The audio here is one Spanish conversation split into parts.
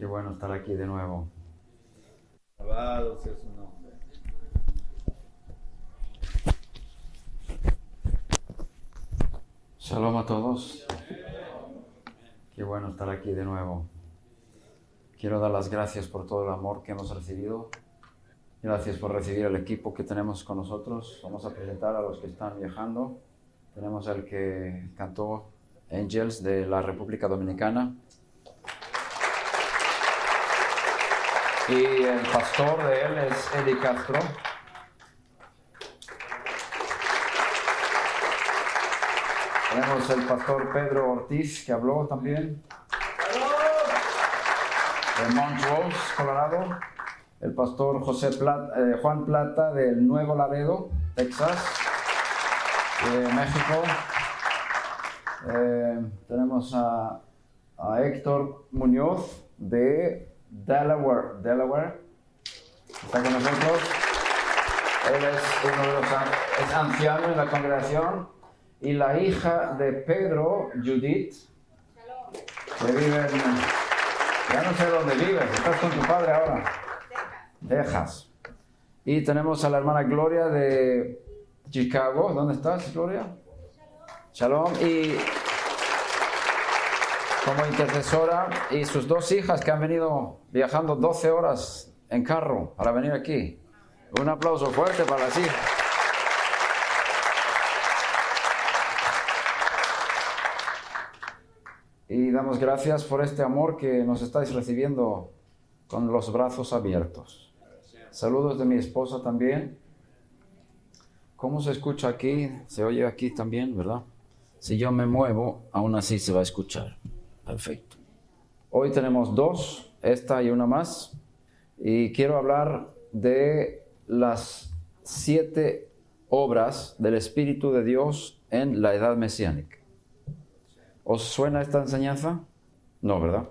Qué bueno estar aquí de nuevo. Alabado sea su nombre. Shalom a todos. Qué bueno estar aquí de nuevo. Quiero dar las gracias por todo el amor que hemos recibido. Gracias por recibir el equipo que tenemos con nosotros. Vamos a presentar a los que están viajando. Tenemos el que cantó Angels de la República Dominicana. Y el pastor de él es Eddie Castro. Tenemos el pastor Pedro Ortiz, que habló también. De Montrose, Colorado. El pastor Juan Plata, del Nuevo Laredo, Texas. De México. Tenemos a Héctor Muñoz, de Delaware, está con nosotros. Él es uno de los ancianos en la congregación, y la hija de Pedro, Judith, que vive ya no sé dónde vives, estás con tu padre ahora, Texas. Y tenemos a la hermana Gloria de Chicago. ¿Dónde estás, Gloria? Shalom. Y como intercesora, y sus dos hijas que han venido viajando 12 horas en carro para venir aquí. Un aplauso fuerte para las hijas. Y damos gracias por este amor que nos estáis recibiendo con los brazos abiertos. Saludos de mi esposa también. ¿Cómo se escucha aquí? Se oye aquí también, ¿verdad? Si yo me muevo, aún así se va a escuchar. Perfecto. Hoy tenemos dos, esta y una más, y quiero hablar de las 7 obras del Espíritu de Dios en la edad mesiánica. ¿Os suena esta enseñanza? No, ¿verdad?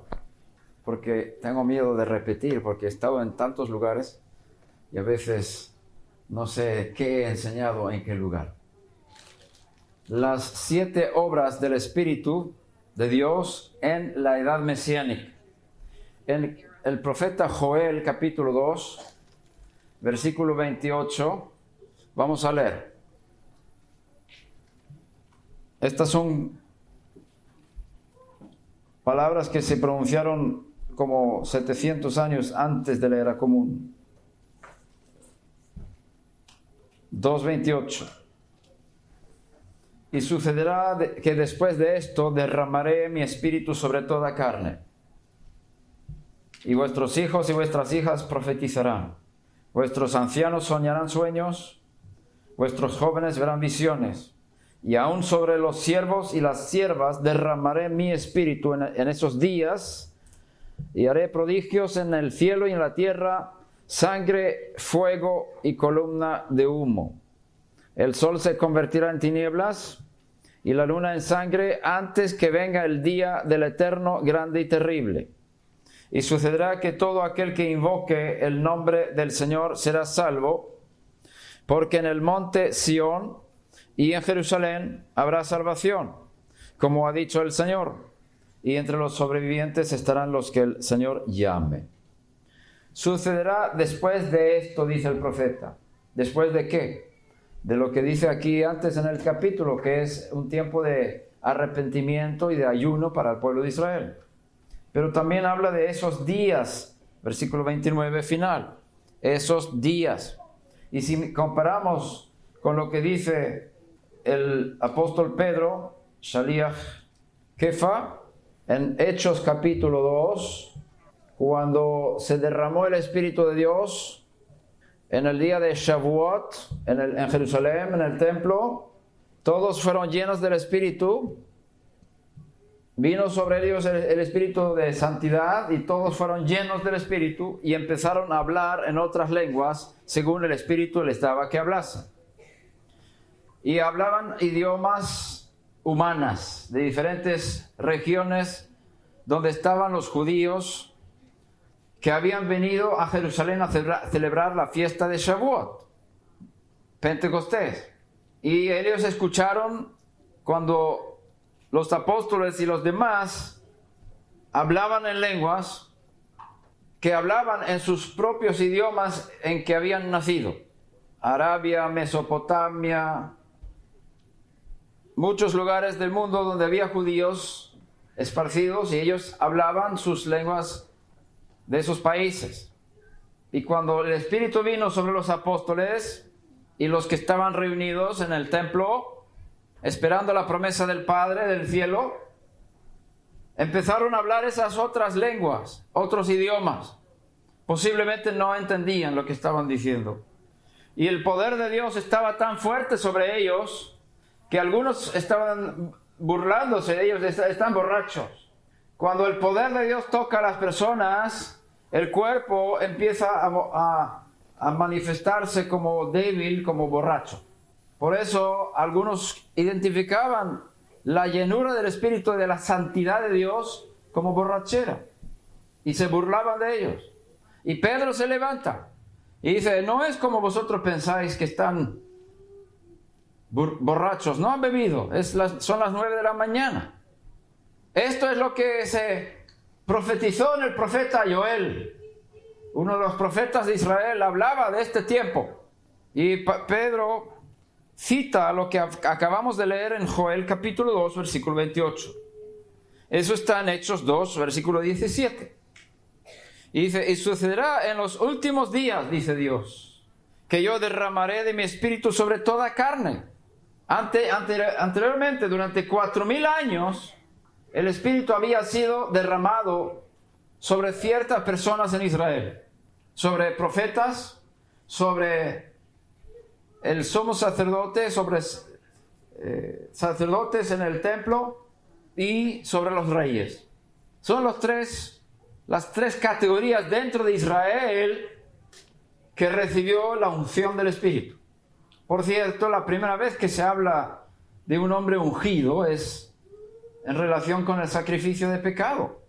Porque tengo miedo de repetir, porque he estado en tantos lugares y a veces no sé qué he enseñado en qué lugar. Las 7 obras del Espíritu de Dios en la edad mesiánica. En el profeta Joel, capítulo 2, versículo 28, vamos a leer. Estas son palabras que se pronunciaron como 700 años antes de la era común. 2:28. Y sucederá que después de esto derramaré mi espíritu sobre toda carne. Y vuestros hijos y vuestras hijas profetizarán. Vuestros ancianos soñarán sueños. Vuestros jóvenes verán visiones. Y aún sobre los siervos y las siervas derramaré mi espíritu en esos días. Y haré prodigios en el cielo y en la tierra, sangre, fuego y columna de humo. El sol se convertirá en tinieblas y la luna en sangre antes que venga el día del Eterno grande y terrible. Y sucederá que todo aquel que invoque el nombre del Señor será salvo, porque en el monte Sión y en Jerusalén habrá salvación, como ha dicho el Señor, y entre los sobrevivientes estarán los que el Señor llame. Sucederá después de esto, dice el profeta. ¿Después de qué? De lo que dice aquí antes en el capítulo, que es un tiempo de arrepentimiento y de ayuno para el pueblo de Israel. Pero también habla de esos días, versículo 29 final, esos días. Y si comparamos con lo que dice el apóstol Pedro, Shaliach Kefa, en Hechos capítulo 2, cuando se derramó el Espíritu de Dios en el día de Shavuot, en Jerusalén, en el templo, todos fueron llenos del Espíritu. Vino sobre ellos el Espíritu de santidad y todos fueron llenos del Espíritu y empezaron a hablar en otras lenguas según el Espíritu les daba que hablasen. Y hablaban idiomas humanas de diferentes regiones donde estaban los judíos que habían venido a Jerusalén a celebrar la fiesta de Shavuot, Pentecostés. Y ellos escucharon cuando los apóstoles y los demás hablaban en lenguas que hablaban en sus propios idiomas en que habían nacido. Arabia, Mesopotamia, muchos lugares del mundo donde había judíos esparcidos y ellos hablaban sus lenguas de esos países. Y cuando el Espíritu vino sobre los apóstoles y los que estaban reunidos en el templo, esperando la promesa del Padre del cielo, empezaron a hablar esas otras lenguas, otros idiomas. Posiblemente no entendían lo que estaban diciendo. Y el poder de Dios estaba tan fuerte sobre ellos que algunos estaban burlándose de ellos, están borrachos. Cuando el poder de Dios toca a las personas, el cuerpo empieza a manifestarse como débil, como borracho. Por eso algunos identificaban la llenura del Espíritu y de la santidad de Dios como borrachera y se burlaban de ellos. Y Pedro se levanta y dice: no es como vosotros pensáis que están borrachos, no han bebido, son las 9 de la mañana. Esto es lo que se profetizó en el profeta Joel. Uno de los profetas de Israel hablaba de este tiempo. Y Pedro cita lo que acabamos de leer en Joel capítulo 2, versículo 28. Eso está en Hechos 2, versículo 17. Y dice: y sucederá en los últimos días, dice Dios, que yo derramaré de mi espíritu sobre toda carne. Anteriormente, durante 4,000 años, el espíritu había sido derramado sobre ciertas personas en Israel, sobre profetas, sobre el sumo sacerdote, sobre sacerdotes en el templo y sobre los reyes. Son las tres categorías dentro de Israel que recibió la unción del Espíritu. Por cierto, la primera vez que se habla de un hombre ungido es en relación con el sacrificio de pecado.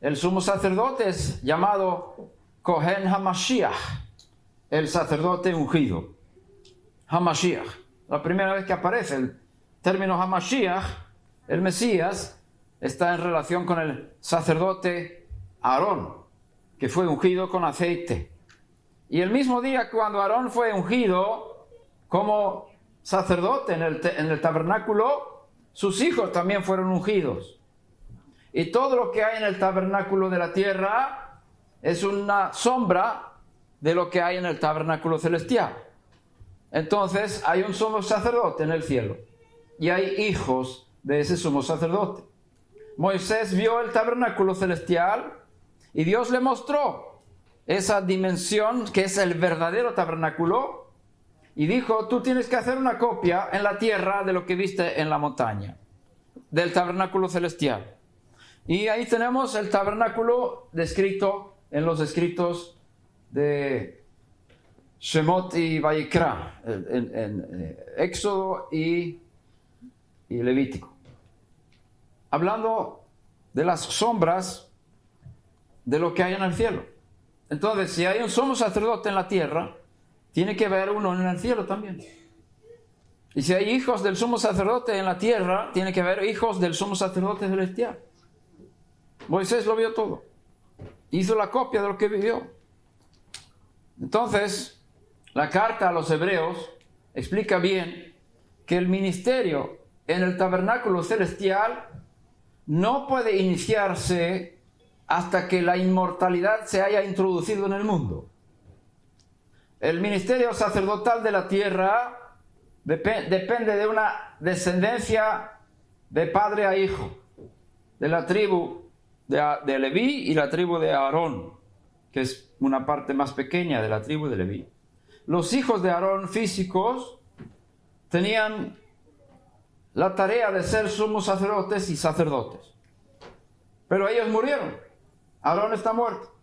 El sumo sacerdote es llamado Kohen HaMashiach, el sacerdote ungido. HaMashiach. La primera vez que aparece el término HaMashiach, el Mesías, está en relación con el sacerdote Aarón, que fue ungido con aceite. Y el mismo día cuando Aarón fue ungido como sacerdote en el tabernáculo, sus hijos también fueron ungidos. Y todo lo que hay en el tabernáculo de la tierra es una sombra de lo que hay en el tabernáculo celestial. Entonces hay un sumo sacerdote en el cielo y hay hijos de ese sumo sacerdote. Moisés vio el tabernáculo celestial y Dios le mostró esa dimensión que es el verdadero tabernáculo y dijo: tú tienes que hacer una copia en la tierra de lo que viste en la montaña, del tabernáculo celestial. Y ahí tenemos el tabernáculo descrito en los escritos de Shemot y Vayikra, en Éxodo y Levítico, hablando de las sombras de lo que hay en el cielo. Entonces, si hay un sumo sacerdote en la tierra, tiene que haber uno en el cielo también. Y si hay hijos del sumo sacerdote en la tierra, tiene que haber hijos del sumo sacerdote celestial. Moisés lo vio todo, hizo la copia de lo que vivió. Entonces, la carta a los hebreos explica bien que el ministerio en el tabernáculo celestial no puede iniciarse hasta que la inmortalidad se haya introducido en el mundo. El ministerio sacerdotal de la tierra depende de una descendencia de padre a hijo, de la tribu de Leví y la tribu de Aarón, que es una parte más pequeña de la tribu de Leví. Los hijos de Aarón físicos tenían la tarea de ser sumos sacerdotes y sacerdotes, pero ellos murieron. Aarón está muerto,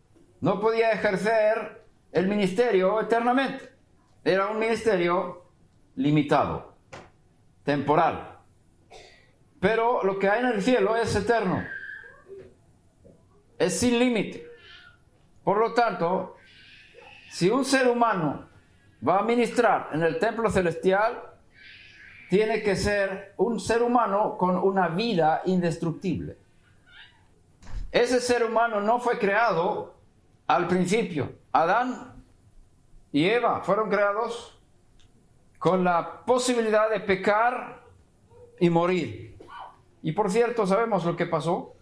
no podía ejercer el ministerio eternamente. Era un ministerio limitado, temporal. Pero lo que hay en el cielo es eterno, es sin límite. Por lo tanto, si un ser humano va a ministrar en el templo celestial, tiene que ser un ser humano con una vida indestructible. Ese ser humano no fue creado al principio, Adán y Eva fueron creados con la posibilidad de pecar y morir. Y por cierto, sabemos lo que pasó.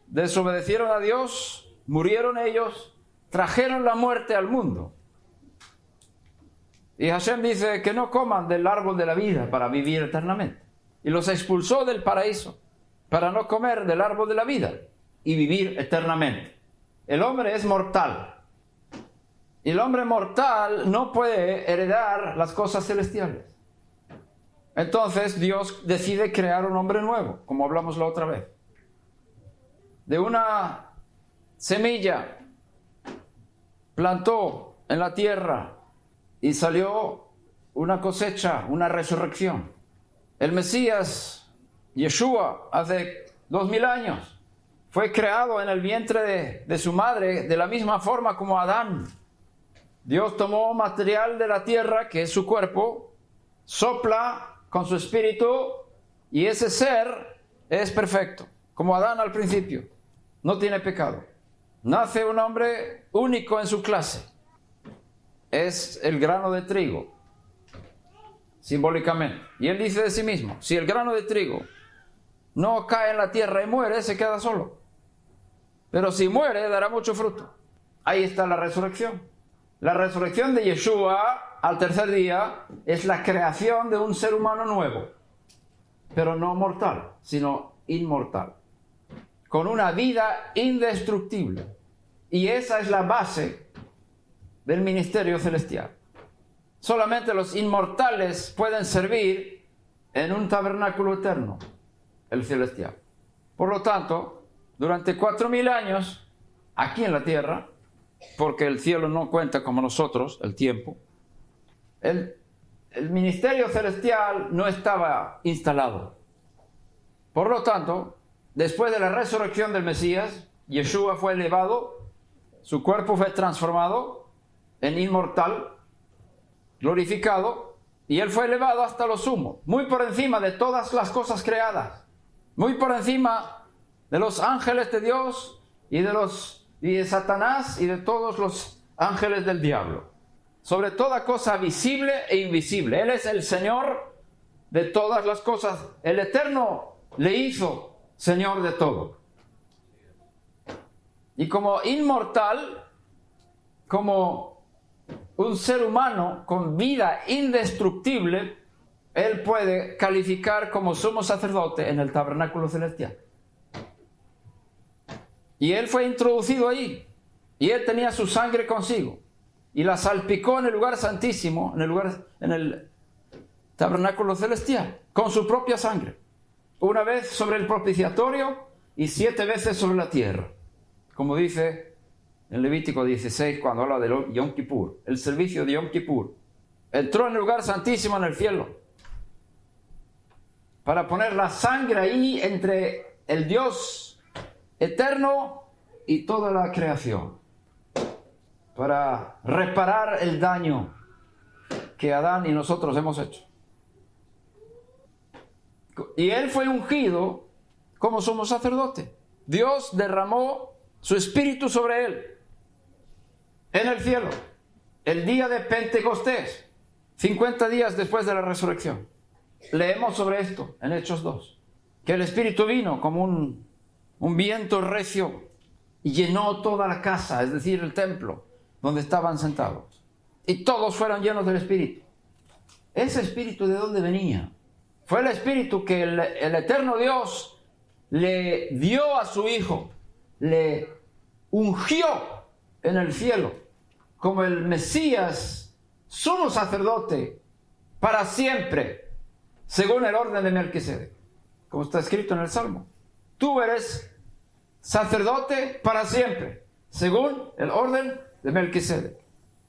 Desobedecieron a Dios, murieron ellos, trajeron la muerte al mundo. Y Hashem dice que no coman del árbol de la vida para vivir eternamente. Y los expulsó del paraíso para no comer del árbol de la vida y vivir eternamente. El hombre es mortal. Y el hombre mortal no puede heredar las cosas celestiales. Entonces Dios decide crear un hombre nuevo, como hablamos la otra vez. De una semilla plantó en la tierra y salió una cosecha, una resurrección. El Mesías, Yeshua, hace 2000 años, fue creado en el vientre de su madre de la misma forma como Adán. Dios tomó material de la tierra, que es su cuerpo, sopla con su espíritu y ese ser es perfecto, como Adán al principio. No tiene pecado. Nace un hombre único en su clase. Es el grano de trigo, simbólicamente. Y él dice de sí mismo, si el grano de trigo no cae en la tierra y muere, se queda solo. Pero si muere, dará mucho fruto. Ahí está la resurrección. La resurrección de Yeshua al tercer día es la creación de un ser humano nuevo, pero no mortal, sino inmortal, con una vida indestructible. Y esa es la base del ministerio celestial. Solamente los inmortales pueden servir en un tabernáculo eterno, el celestial. Por lo tanto, durante 4000 años, aquí en la tierra, porque el cielo no cuenta como nosotros, el tiempo, el ministerio celestial no estaba instalado. Por lo tanto, después de la resurrección del Mesías, Yeshua fue elevado, su cuerpo fue transformado en inmortal, glorificado, y él fue elevado hasta lo sumo, muy por encima de todas las cosas creadas, muy por encima de los ángeles de Dios y de Satanás y de todos los ángeles del diablo, sobre toda cosa visible e invisible. Él es el Señor de todas las cosas. El Eterno le hizo Señor de todo. Y como inmortal, como un ser humano con vida indestructible, Él puede calificar como sumo sacerdote en el tabernáculo celestial. Y Él fue introducido ahí, y Él tenía su sangre consigo, y la salpicó en el lugar santísimo, en el tabernáculo celestial, con su propia sangre. Una vez sobre el propiciatorio y 7 veces sobre la tierra. Como dice en Levítico 16, cuando habla de Yom Kippur, el servicio de Yom Kippur. Entró en el lugar santísimo en el cielo, para poner la sangre ahí entre el Dios eterno y toda la creación, para reparar el daño que Adán y nosotros hemos hecho. Y él fue ungido como sumo sacerdote. Dios derramó su espíritu sobre él en el cielo el día de Pentecostés, 50 días después de la resurrección. Leemos sobre esto en Hechos 2, que el espíritu vino como un viento recio y llenó toda la casa, es decir, el templo donde estaban sentados, y todos fueron llenos del espíritu. ¿Ese espíritu de dónde venía? Fue el espíritu que el eterno Dios le dio a su Hijo, le ungió en el cielo como el Mesías, sumo sacerdote para siempre, según el orden de Melquisedec, como está escrito en el Salmo. Tú eres sacerdote para siempre, según el orden de Melquisedec.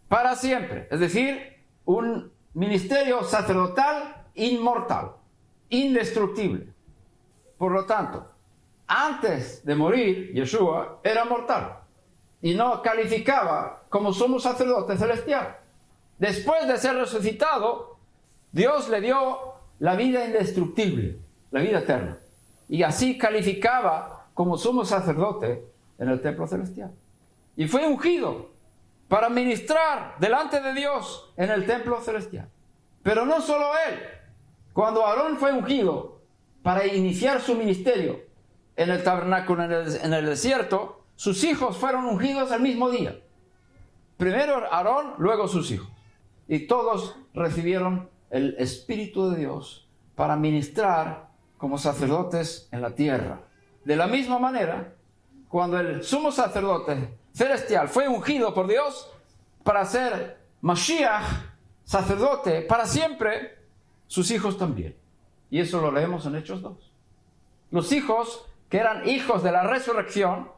Para siempre, es decir, un ministerio sacerdotal inmortal, indestructible. Por lo tanto, antes de morir, Yeshua era mortal y no calificaba como sumo sacerdote celestial. Después de ser resucitado, Dios le dio la vida indestructible, la vida eterna, y así calificaba como sumo sacerdote en el templo celestial. y fue ungido para ministrar delante de Dios en el templo celestial. Pero no solo él. Cuando Aarón fue ungido para iniciar su ministerio en el tabernáculo en el desierto, sus hijos fueron ungidos el mismo día. Primero Aarón, luego sus hijos. Y todos recibieron el Espíritu de Dios para ministrar como sacerdotes en la tierra. De la misma manera, cuando el sumo sacerdote celestial fue ungido por Dios para ser Mashiach, sacerdote para siempre, sus hijos también. Y eso lo leemos en Hechos 2. Los hijos que eran hijos de la resurrección,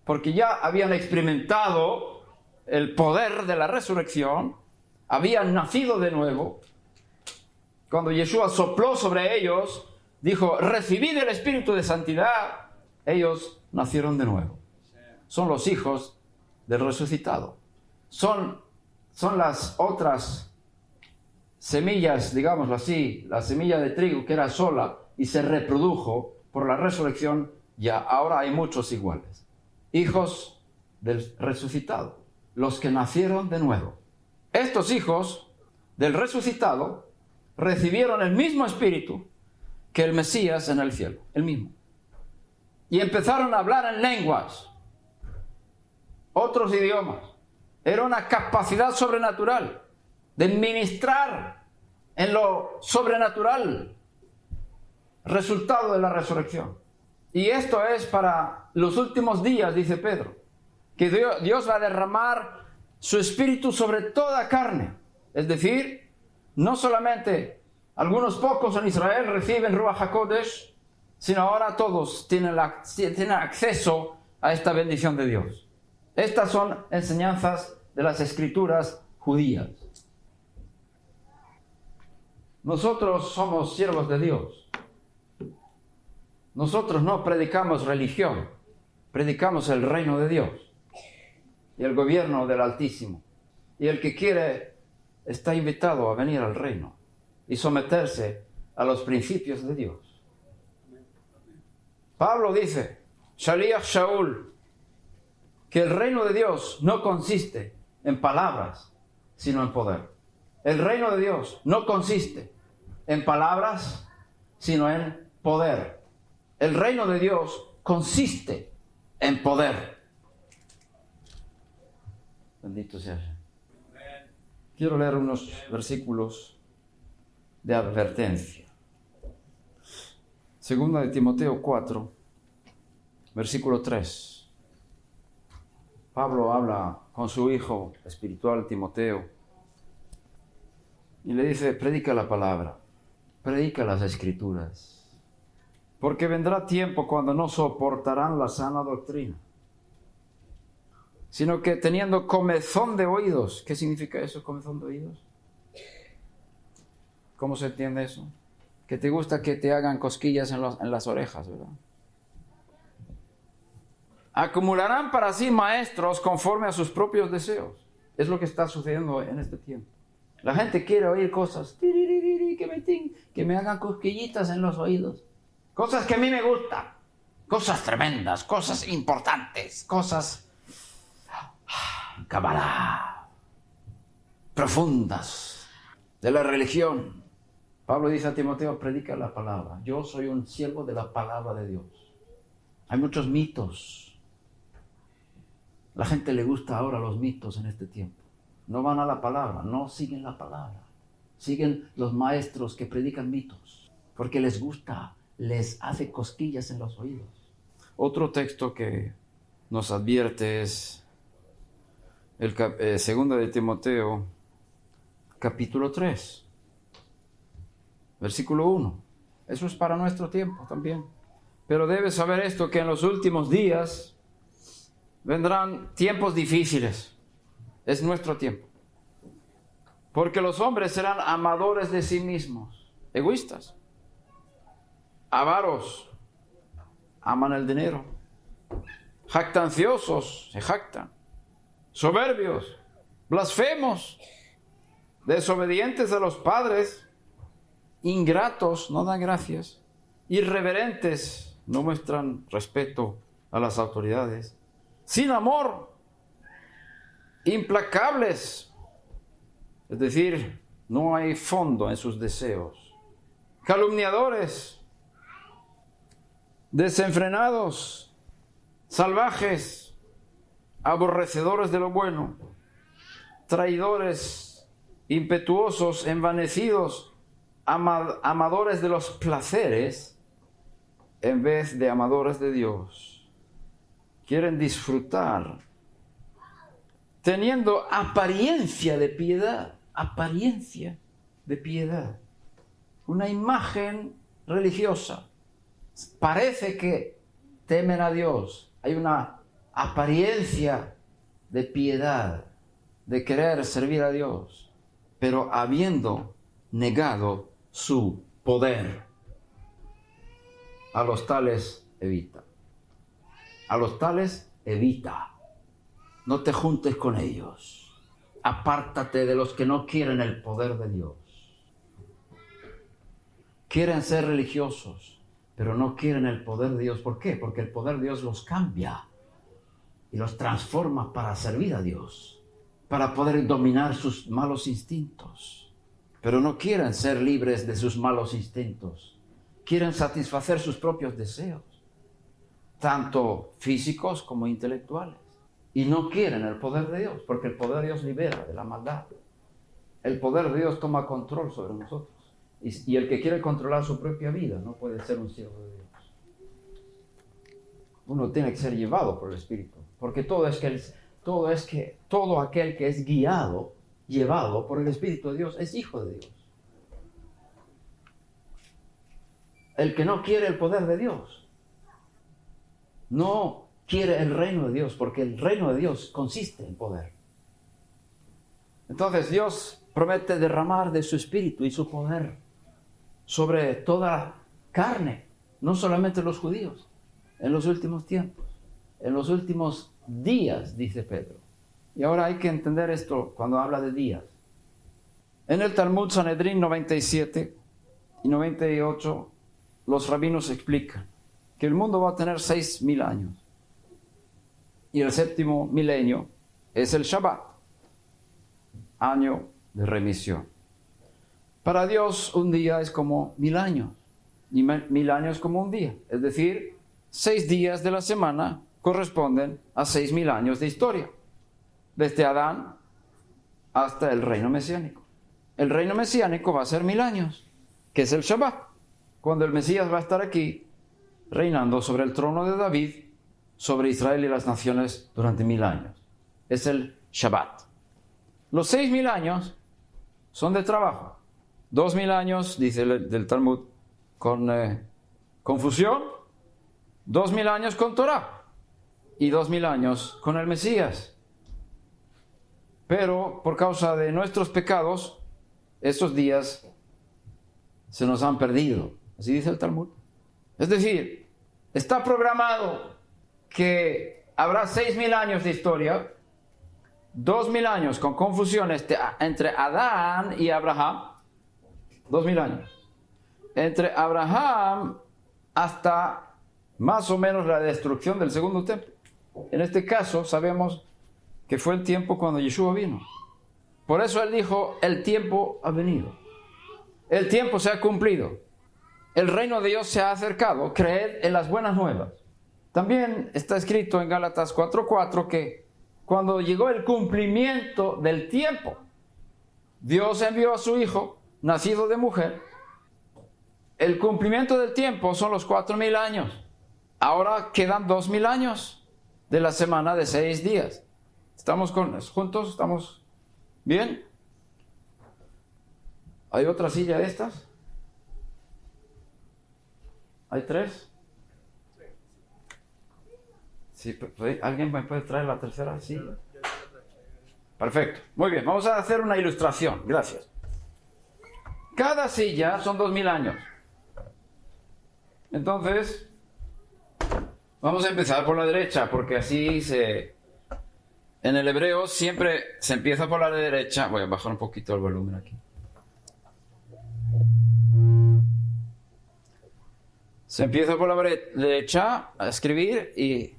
porque ya habían experimentado el poder de la resurrección, habían nacido de nuevo. Cuando Yeshua sopló sobre ellos, dijo, recibid el Espíritu de santidad, ellos nacieron de nuevo. Son los hijos del resucitado. Son las otras semillas, digámoslo así, la semilla de trigo que era sola y se reprodujo por la resurrección, ya ahora hay muchos iguales. Hijos del resucitado, los que nacieron de nuevo. Estos hijos del resucitado recibieron el mismo espíritu que el Mesías en el cielo, el mismo. Y empezaron a hablar en lenguas, otros idiomas. Era una capacidad sobrenatural de ministrar en lo sobrenatural, resultado de la resurrección. Y esto es para los últimos días, dice Pedro, que Dios va a derramar su espíritu sobre toda carne. Es decir, no solamente algunos pocos en Israel reciben Ruach HaKodesh, sino ahora todos tienen acceso a esta bendición de Dios. Estas son enseñanzas de las escrituras judías. Nosotros somos siervos de Dios. Nosotros no predicamos religión, predicamos el reino de Dios y el gobierno del Altísimo. Y el que quiere está invitado a venir al reino y someterse a los principios de Dios. Pablo dice, Shaliach Shaul, que el reino de Dios no consiste en palabras, sino en poder. El reino de Dios no consiste en palabras, sino en poder. El reino de Dios consiste en poder. Bendito sea. Quiero leer unos versículos de advertencia. Segunda de Timoteo 4, versículo 3. Pablo habla con su hijo espiritual Timoteo y le dice, predica la palabra, predica las escrituras, porque vendrá tiempo cuando no soportarán la sana doctrina, sino que teniendo comezón de oídos. ¿Qué significa eso, comezón de oídos? ¿Cómo se entiende eso? Que te gusta que te hagan cosquillas en las orejas, ¿verdad? Acumularán para sí maestros conforme a sus propios deseos. Es lo que está sucediendo en este tiempo. La gente quiere oír cosas, que me hagan cosquillitas en los oídos. Cosas que a mí me gustan. Cosas tremendas, cosas importantes, cosas Kabbalah, profundas de la religión. Pablo dice a Timoteo, predica la palabra. Yo soy un siervo de la palabra de Dios. Hay muchos mitos. La gente le gusta ahora los mitos en este tiempo. No van a la palabra, no siguen la palabra. Siguen los maestros que predican mitos, porque les gusta, les hace cosquillas en los oídos. Otro texto que nos advierte es el 2 de Timoteo, capítulo 3, versículo 1. Eso es para nuestro tiempo también. Pero debes saber esto, que en los últimos días vendrán tiempos difíciles. Es nuestro tiempo. Porque los hombres serán amadores de sí mismos, egoístas, avaros, aman el dinero, jactanciosos, se jactan, soberbios, blasfemos, desobedientes a los padres, ingratos, no dan gracias, irreverentes, no muestran respeto a las autoridades, sin amor implacables, es decir, no hay fondo en sus deseos, calumniadores, desenfrenados, salvajes, aborrecedores de lo bueno, traidores, impetuosos, envanecidos, amadores de los placeres en vez de amadores de Dios. Quieren disfrutar, teniendo apariencia de piedad, una imagen religiosa. Parece que temen a Dios, hay una apariencia de piedad, de querer servir a Dios, pero habiendo negado su poder. A los tales evita. No te juntes con ellos. Apártate de los que no quieren el poder de Dios. Quieren ser religiosos, pero no quieren el poder de Dios. ¿Por qué? Porque el poder de Dios los cambia y los transforma para servir a Dios, para poder dominar sus malos instintos. Pero no quieren ser libres de sus malos instintos. Quieren satisfacer sus propios deseos, tanto físicos como intelectuales. Y no quieren el poder de Dios, porque el poder de Dios libera de la maldad. El poder de Dios toma control sobre nosotros. Y el que quiere controlar su propia vida no puede ser un siervo de Dios. Uno tiene que ser llevado por el Espíritu, porque todo aquel que es guiado, llevado por el Espíritu de Dios, es hijo de Dios. El que no quiere el poder de Dios, no quiere el reino de Dios, porque el reino de Dios consiste en poder. Entonces Dios promete derramar de su Espíritu y su poder sobre toda carne, no solamente los judíos, en los últimos tiempos, en los últimos días, dice Pedro. Y ahora hay que entender esto cuando habla de días. En el Talmud Sanedrín 97 y 98, los rabinos explican que el mundo va a tener 6.000 años. Y el séptimo milenio es el Shabbat, año de remisión. Para Dios un día es como 1.000 años, y 1.000 años como un día. Es decir, 6 días de la semana corresponden a 6.000 años de historia, desde Adán hasta el reino mesiánico. El reino mesiánico va a ser 1.000 años, que es el Shabbat, cuando el Mesías va a estar aquí reinando sobre el trono de David, sobre Israel y las naciones durante 1.000 años. Es el Shabbat. Los 6.000 años son de trabajo. 2.000 años, dice del Talmud, con confusión. 2.000 años con Torah. Y 2.000 años con el Mesías. Pero por causa de nuestros pecados, esos días se nos han perdido. Así dice el Talmud. Es decir, está programado que habrá 6.000 años de historia, 2.000 años con confusión entre Adán y Abraham, 2.000 años. Entre Abraham hasta más o menos la destrucción del segundo templo. En este caso sabemos que fue el tiempo cuando Yeshua vino. Por eso él dijo, el tiempo ha venido. El tiempo se ha cumplido. El reino de Dios se ha acercado. Creed en las buenas nuevas. También está escrito en Gálatas 4:4 que cuando llegó el cumplimiento del tiempo, Dios envió a su Hijo, nacido de mujer. El cumplimiento del tiempo son los 4.000 años. Ahora quedan 2.000 años de la semana de 6 días. ¿Estamos juntos? ¿Estamos bien? ¿Hay otra silla de estas? ¿Hay 3? Sí, ¿alguien me puede traer la tercera silla? Perfecto. Muy bien, vamos a hacer una ilustración. Gracias. Cada silla son 2.000 años. Entonces, vamos a empezar por la derecha, porque así en el hebreo siempre se empieza por la derecha. Voy a bajar un poquito el volumen aquí. Se empieza por la derecha a escribir y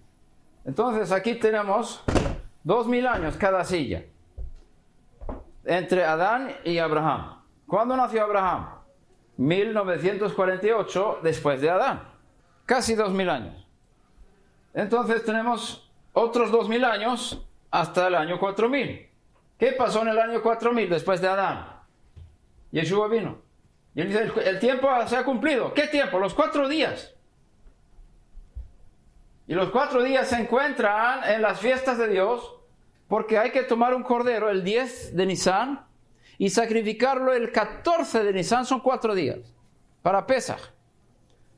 entonces aquí tenemos 2000 años cada silla. Entre Adán y Abraham. ¿Cuándo nació Abraham? 1948 después de Adán. Casi 2000 años. Entonces tenemos otros 2000 años hasta el año 4000. ¿Qué pasó en el año 4000 después de Adán? Yeshua vino. Y él dice, el tiempo se ha cumplido. ¿Qué tiempo? Los 4 días. Y los 4 días se encuentran en las fiestas de Dios, porque hay que tomar un cordero el 10 de Nisan y sacrificarlo el 14 de Nisan, son 4 días, para Pesaj.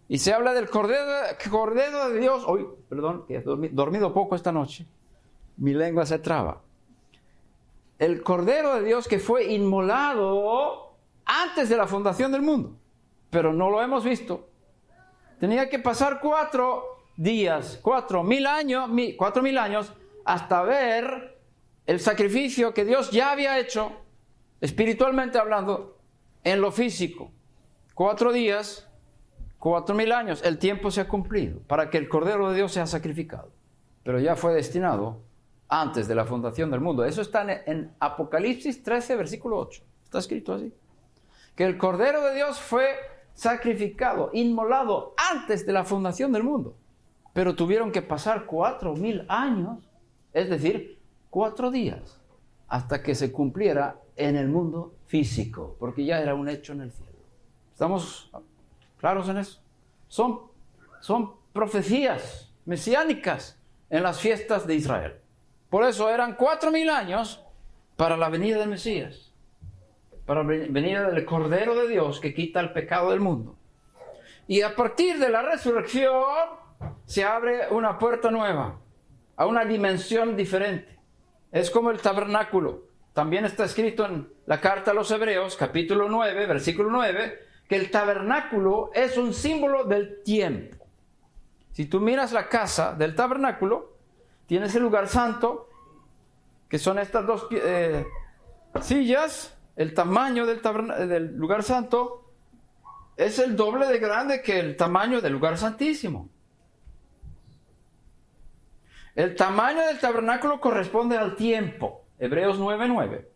Y se habla del cordero de Dios. Uy, perdón, que he dormido poco esta noche. Mi lengua se traba. El cordero de Dios que fue inmolado antes de la fundación del mundo. Pero no lo hemos visto. Tenía que pasar 4 días, 4000 años, hasta ver el sacrificio que Dios ya había hecho, espiritualmente hablando, en lo físico. 4 días, 4000 años, el tiempo se ha cumplido para que el Cordero de Dios sea sacrificado. Pero ya fue destinado antes de la fundación del mundo. Eso está en Apocalipsis 13, versículo 8. Está escrito así. Que el Cordero de Dios fue sacrificado, inmolado antes de la fundación del mundo. Pero tuvieron que pasar 4000 años, es decir, 4 días, hasta que se cumpliera en el mundo físico, porque ya era un hecho en el cielo. ¿Estamos claros en eso? Son profecías mesiánicas en las fiestas de Israel. Por eso eran 4000 años para la venida del Mesías, para la venida del Cordero de Dios que quita el pecado del mundo. Y a partir de la resurrección se abre una puerta nueva, a una dimensión diferente. Es como el tabernáculo. También está escrito en la carta a los Hebreos, capítulo 9, versículo 9, que el tabernáculo es un símbolo del tiempo. Si tú miras la casa del tabernáculo, tienes el lugar santo, que son estas 2 sillas. El tamaño del lugar santo es el doble de grande que el tamaño del lugar santísimo. El tamaño del tabernáculo corresponde al tiempo, Hebreos 9:9.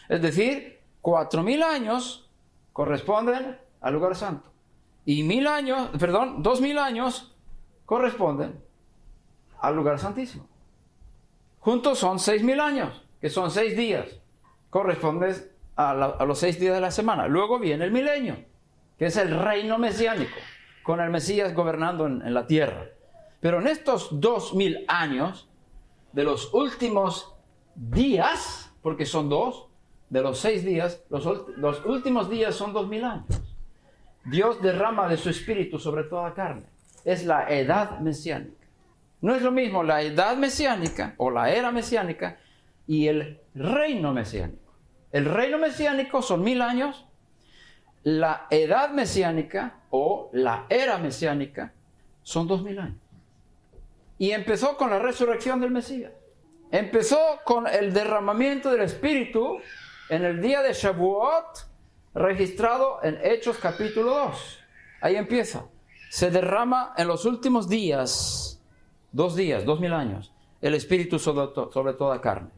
Es decir, 4000 años corresponden al lugar santo. Y 2000 años corresponden al lugar santísimo. Juntos son 6000 años, que son 6 días. Corresponden a los 6 días de la semana. Luego viene el milenio, que es el reino mesiánico, con el Mesías gobernando en la tierra. Pero en estos 2000 años, de los últimos días, porque son 2, de los 6 días, los últimos días son 2000 años. Dios derrama de su espíritu sobre toda carne. Es la edad mesiánica. No es lo mismo la edad mesiánica o la era mesiánica y el reino mesiánico. El reino mesiánico son 1000 años. La edad mesiánica o la era mesiánica son 2000 años. Y empezó con la resurrección del Mesías. Empezó con el derramamiento del Espíritu en el día de Shavuot, registrado en Hechos capítulo 2. Ahí empieza. Se derrama en los últimos días, 2 días, 2000 años, el Espíritu sobre toda carne.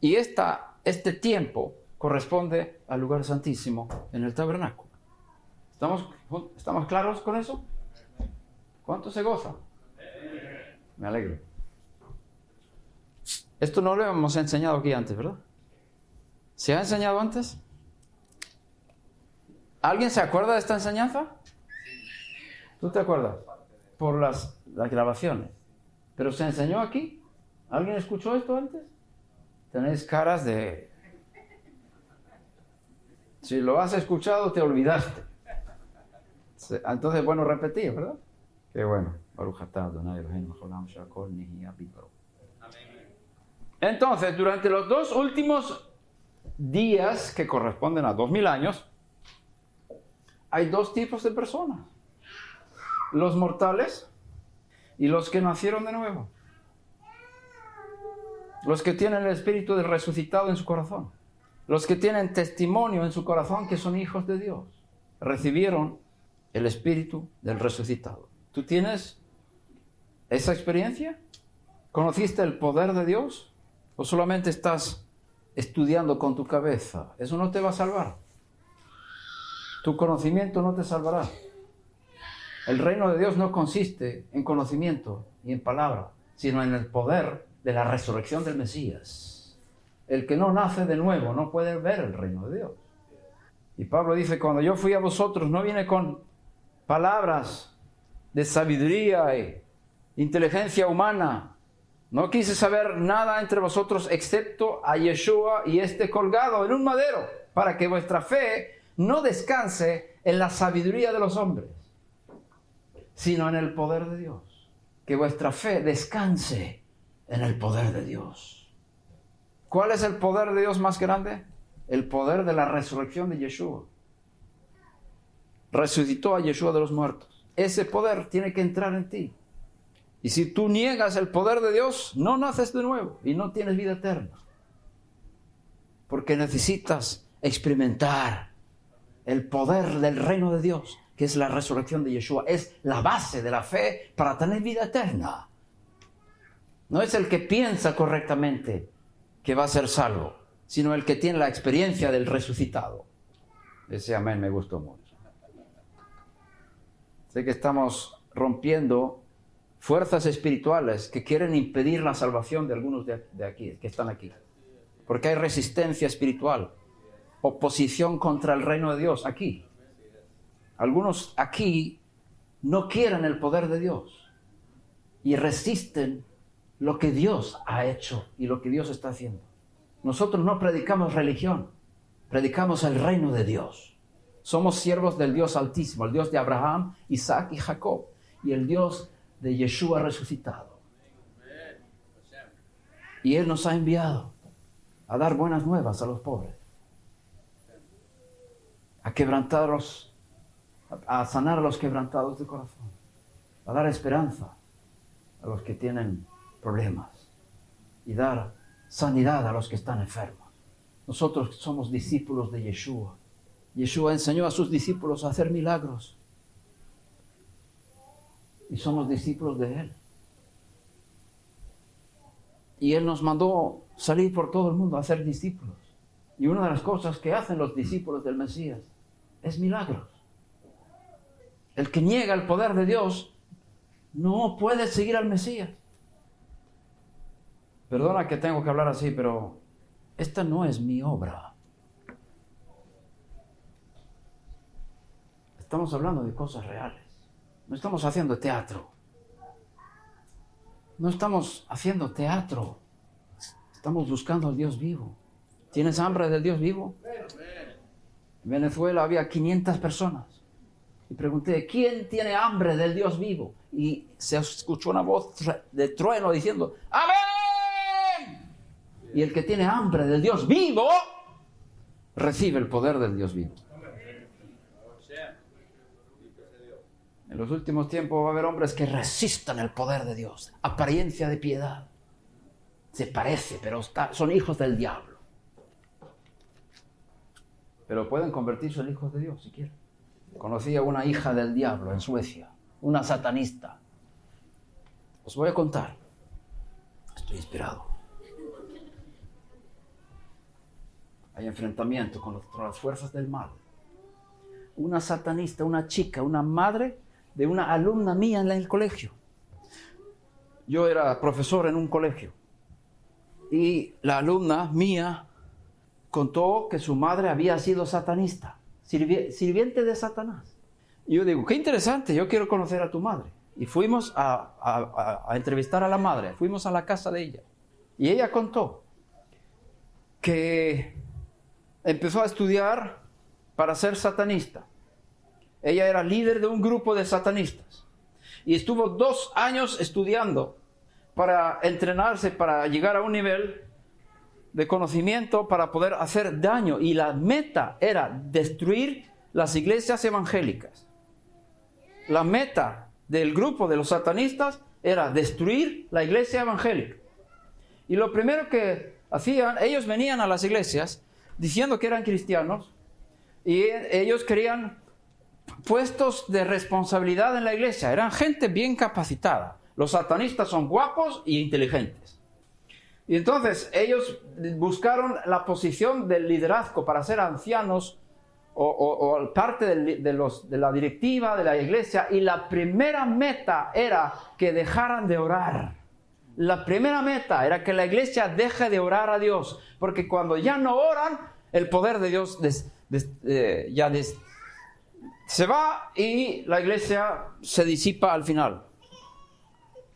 Y este tiempo corresponde al lugar santísimo en el tabernáculo. ¿Estamos claros con eso? ¿Cuánto se goza? Me alegro. Esto no lo hemos enseñado aquí antes, ¿verdad? ¿Se ha enseñado antes? ¿Alguien se acuerda de esta enseñanza? ¿Tú te acuerdas? Por las grabaciones. ¿Pero se enseñó aquí? ¿Alguien escuchó esto antes? Tenéis caras de... Si lo has escuchado, te olvidaste. Entonces, bueno, repetir, ¿verdad? Qué bueno. Entonces, durante los 2 últimos días, que corresponden a 2000 años, hay 2 tipos de personas. Los mortales y los que nacieron de nuevo. Los que tienen el espíritu del resucitado en su corazón. Los que tienen testimonio en su corazón que son hijos de Dios. Recibieron el espíritu del resucitado. ¿Tú tienes esa experiencia? ¿Conociste el poder de Dios ¿O solamente estás estudiando con tu cabeza? Eso no te va a salvar. Tu conocimiento no te salvará. El reino de Dios no consiste en conocimiento y en palabra, sino en el poder de la resurrección del Mesías. El que no nace de nuevo no puede ver el reino de Dios. Y Pablo dice, cuando yo fui a vosotros, no vine con palabras de sabiduría e inteligencia humana. No quise saber nada entre vosotros excepto a Yeshua y este colgado en un madero, para que vuestra fe no descanse en la sabiduría de los hombres, sino en el poder de Dios. Que vuestra fe descanse en el poder de Dios. ¿Cuál es el poder de Dios más grande? El poder de la resurrección de Yeshua. Resucitó a Yeshua de los muertos. Ese poder tiene que entrar en ti. Y si tú niegas el poder de Dios, no naces de nuevo y no tienes vida eterna. Porque necesitas experimentar el poder del reino de Dios, que es la resurrección de Yeshua. Es la base de la fe para tener vida eterna. No es el que piensa correctamente que va a ser salvo, sino el que tiene la experiencia del resucitado. Ese amén me gustó mucho. Sé que estamos rompiendo fuerzas espirituales que quieren impedir la salvación de algunos de aquí, que están aquí. Porque hay resistencia espiritual, oposición contra el reino de Dios aquí. Algunos aquí no quieren el poder de Dios y resisten lo que Dios ha hecho y lo que Dios está haciendo. Nosotros no predicamos religión, predicamos el reino de Dios. Somos siervos del Dios Altísimo, el Dios de Abraham, Isaac y Jacob, y el Dios de Yeshua resucitado. Y Él nos ha enviado a dar buenas nuevas a los pobres, a quebrantarlos, a sanar a los quebrantados de corazón, a dar esperanza a los que tienen problemas y dar sanidad a los que están enfermos. Nosotros somos discípulos de Yeshua. Yeshua enseñó a sus discípulos a hacer milagros y somos discípulos de Él. Y Él nos mandó salir por todo el mundo a hacer discípulos. Y una de las cosas que hacen los discípulos del Mesías es milagros. El que niega el poder de Dios no puede seguir al Mesías. Perdona que tengo que hablar así, pero esta no es mi obra. Estamos hablando de cosas reales. No estamos haciendo teatro. No estamos haciendo teatro. Estamos buscando al Dios vivo. ¿Tienes hambre del Dios vivo? En Venezuela había 500 personas. Y pregunté, ¿quién tiene hambre del Dios vivo? Y se escuchó una voz de trueno diciendo, ¡amén! Y el que tiene hambre del Dios vivo, recibe el poder del Dios vivo. En los últimos tiempos va a haber hombres que resistan el poder de Dios. Apariencia de piedad. Se parece, pero son hijos del diablo. Pero pueden convertirse en hijos de Dios si quieren. Conocí a una hija del diablo en Suecia, una satanista. Os voy a contar. Estoy inspirado. Hay enfrentamiento con las fuerzas del mal. Una satanista, una chica, una madre de una alumna mía en el colegio. Yo era profesor en un colegio. Y la alumna mía contó que su madre había sido satanista, sirviente de Satanás. Y yo digo, qué interesante, yo quiero conocer a tu madre. Y fuimos a entrevistar a la madre, fuimos a la casa de ella. Y ella contó que empezó a estudiar para ser satanista. Ella era líder de un grupo de satanistas. Y estuvo 2 años estudiando para entrenarse, para llegar a un nivel de conocimiento para poder hacer daño. Y la meta era destruir las iglesias evangélicas. La meta del grupo de los satanistas era destruir la iglesia evangélica. Y lo primero que hacían, ellos venían a las iglesias diciendo que eran cristianos y ellos querían puestos de responsabilidad en la iglesia. Eran gente bien capacitada. Los satanistas son guapos e inteligentes. Y entonces ellos buscaron la posición del liderazgo para ser ancianos o parte de la directiva de la iglesia, y la primera meta era que dejaran de orar. La primera meta era que la iglesia deje de orar a Dios, porque cuando ya no oran, el poder de Dios se va y la iglesia se disipa al final.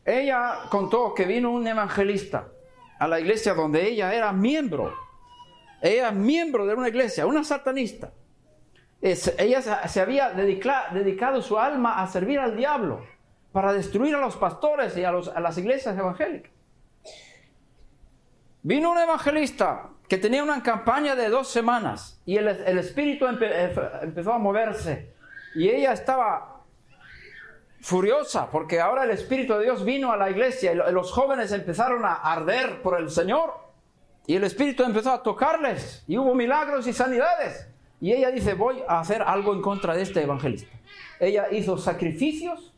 Ella contó que vino un evangelista a la iglesia donde ella era miembro. Ella era miembro de una iglesia, una satanista. Ella se había dedicado su alma a servir al diablo para destruir a los pastores y a las iglesias evangélicas. Vino un evangelista que tenía una campaña de 2 semanas y el espíritu empezó a moverse, y ella estaba furiosa porque ahora el Espíritu de Dios vino a la iglesia y los jóvenes empezaron a arder por el Señor y el Espíritu empezó a tocarles y hubo milagros y sanidades. Y ella dice: voy a hacer algo en contra de este evangelista. Ella hizo sacrificios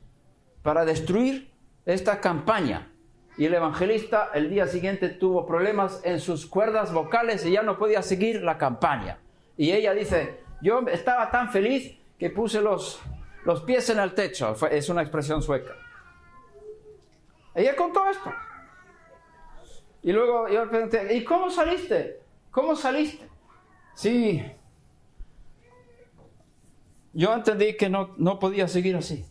para destruir esta campaña. Y el evangelista el día siguiente tuvo problemas en sus cuerdas vocales y ya no podía seguir la campaña. Y ella dice: yo estaba tan feliz que puse los pies en el techo. Es una expresión sueca. Ella contó esto. Y luego yo le pregunté: ¿y cómo saliste? ¿Cómo saliste? Sí, yo entendí que no podía seguir así.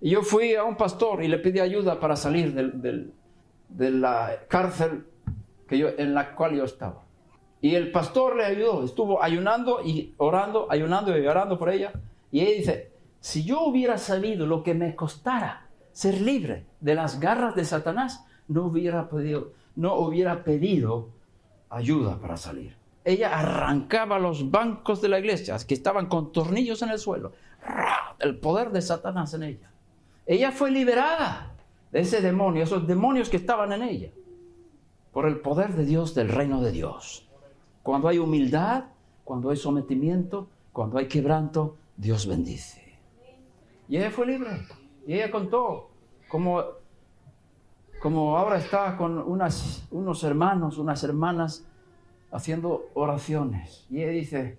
Y yo fui a un pastor y le pedí ayuda para salir de la cárcel en la cual yo estaba. Y el pastor le ayudó, estuvo ayunando y orando, por ella. Y ella dice: si yo hubiera sabido lo que me costara ser libre de las garras de Satanás, no hubiera pedido ayuda para salir. Ella arrancaba los bancos de la iglesia, que estaban con tornillos en el suelo. El poder de Satanás en ella. Ella fue liberada de ese demonio, esos demonios que estaban en ella, por el poder de Dios, del reino de Dios. Cuando hay humildad, cuando hay sometimiento, cuando hay quebranto, Dios bendice. Y ella fue libre. Y ella contó como ahora está con unos hermanos, unas hermanas, haciendo oraciones. Y ella dice: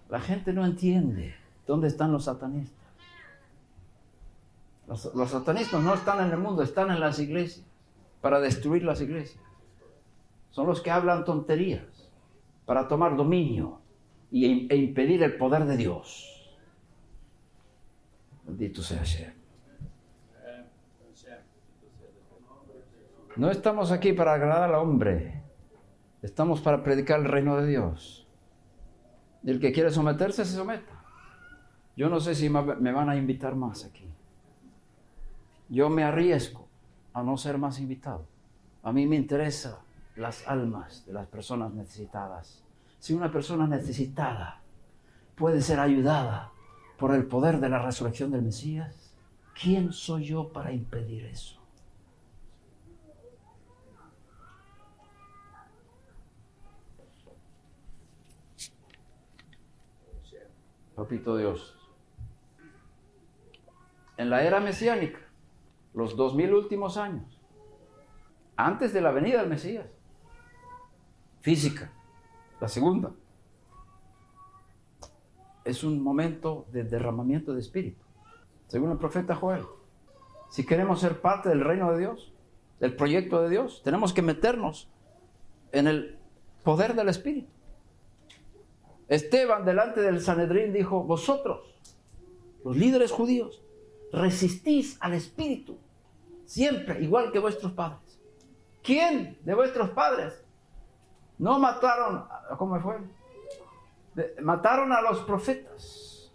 la gente no entiende dónde están los satanistas. Los satanistas no están en el mundo, están en las iglesias, para destruir las iglesias. Son los que hablan tonterías para tomar dominio e impedir el poder de Dios. Bendito sea Hashem. No estamos aquí para agradar al hombre. Estamos para predicar el reino de Dios. Y el que quiere someterse, se someta. Yo no sé si me van a invitar más aquí. Yo me arriesgo a no ser más invitado. A mí me interesan las almas de las personas necesitadas. Si una persona necesitada puede ser ayudada por el poder de la resurrección del Mesías, ¿quién soy yo para impedir eso? Papito Dios, en la era mesiánica, los 2000 últimos años, antes de la venida del Mesías, física, la segunda, es un momento de derramamiento de espíritu, según el profeta Joel. Si queremos ser parte del reino de Dios, del proyecto de Dios, tenemos que meternos en el poder del espíritu. Esteban, delante del Sanedrín, dijo: vosotros, los líderes judíos, resistís al espíritu siempre, igual que vuestros padres. ¿Quién de vuestros padres no mataron? ¿Cómo fue? Mataron a los profetas.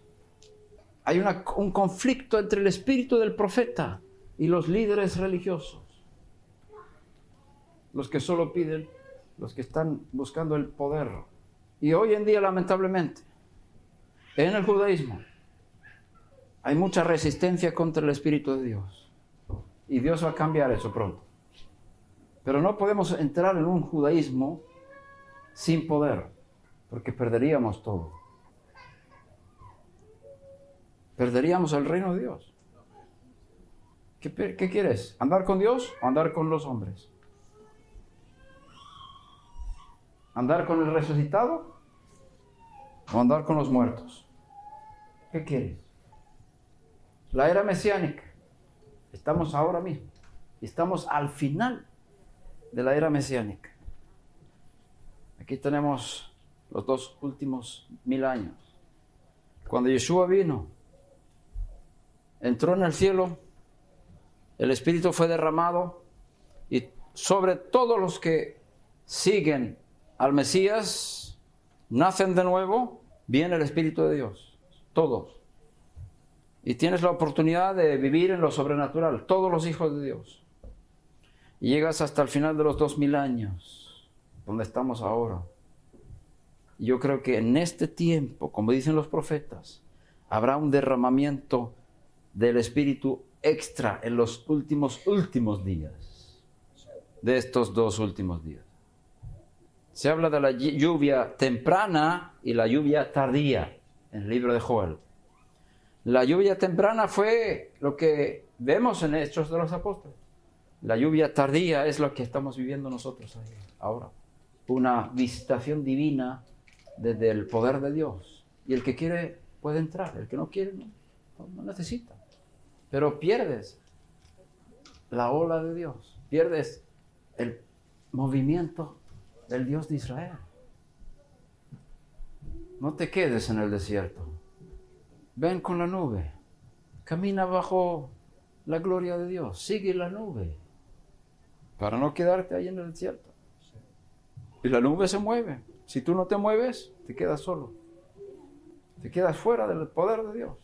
Hay un conflicto entre el espíritu del profeta y los líderes religiosos. Los que solo piden, los que están buscando el poder. Y hoy en día, lamentablemente, en el judaísmo hay mucha resistencia contra el Espíritu de Dios. Y Dios va a cambiar eso pronto. Pero no podemos entrar en un judaísmo sin poder, porque perderíamos todo. Perderíamos el reino de Dios. ¿Qué quieres? ¿Andar con Dios o andar con los hombres? ¿Andar con el resucitado o andar con los muertos? ¿Qué quieres? La era mesiánica. Estamos ahora mismo. Estamos al final de la era mesiánica. Aquí tenemos los 2 últimos 1000 años. Cuando Yeshua vino, entró en el cielo, el Espíritu fue derramado y sobre todos los que siguen al Mesías, nacen de nuevo, viene el Espíritu de Dios. Todos. Y tienes la oportunidad de vivir en lo sobrenatural, todos los hijos de Dios. Y llegas hasta el final de los 2000 años, donde estamos ahora. Y yo creo que en este tiempo, como dicen los profetas, habrá un derramamiento del Espíritu extra en los últimos días, de estos 2 últimos días. Se habla de la lluvia temprana y la lluvia tardía en el libro de Joel. La lluvia temprana fue lo que vemos en Hechos de los Apóstoles. La lluvia tardía es lo que estamos viviendo nosotros ahora. Una visitación divina desde el poder de Dios. Y el que quiere puede entrar, el que no quiere no necesita. Pero pierdes la ola de Dios, pierdes el movimiento del Dios de Israel. No te quedes en el desierto. Ven con la nube. Camina bajo la gloria de Dios. Sigue la nube. Para no quedarte ahí en el desierto. Y la nube se mueve. Si tú no te mueves, te quedas solo. Te quedas fuera del poder de Dios.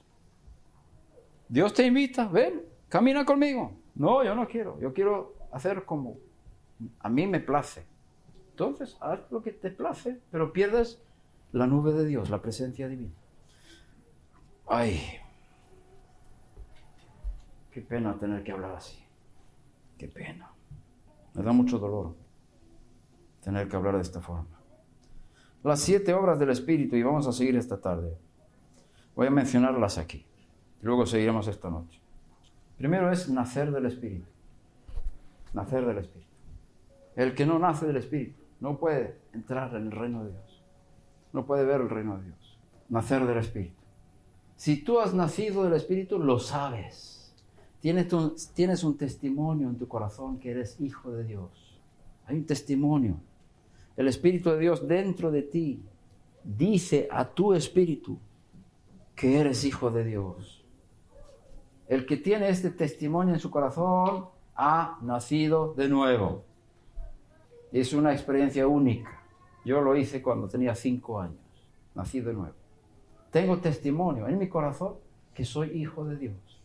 Dios te invita. Ven, camina conmigo. No, yo no quiero. Yo quiero hacer como a mí me place. Entonces, haz lo que te place, pero pierdes la nube de Dios, la presencia divina. Ay, qué pena tener que hablar así. Qué pena. Me da mucho dolor tener que hablar de esta forma. Las 7 obras del Espíritu, y vamos a seguir esta tarde. Voy a mencionarlas aquí. Luego seguiremos esta noche. Primero es nacer del Espíritu. Nacer del Espíritu. El que no nace del Espíritu no puede entrar en el reino de Dios. No puede ver el reino de Dios. Nacer del Espíritu. Si tú has nacido del Espíritu, lo sabes. Tienes un testimonio en tu corazón que eres hijo de Dios. Hay un testimonio. El Espíritu de Dios dentro de ti dice a tu espíritu que eres hijo de Dios. El que tiene este testimonio en su corazón ha nacido de nuevo. Es una experiencia única. Yo lo hice cuando tenía 5 años. Nací de nuevo. Tengo testimonio en mi corazón que soy hijo de Dios.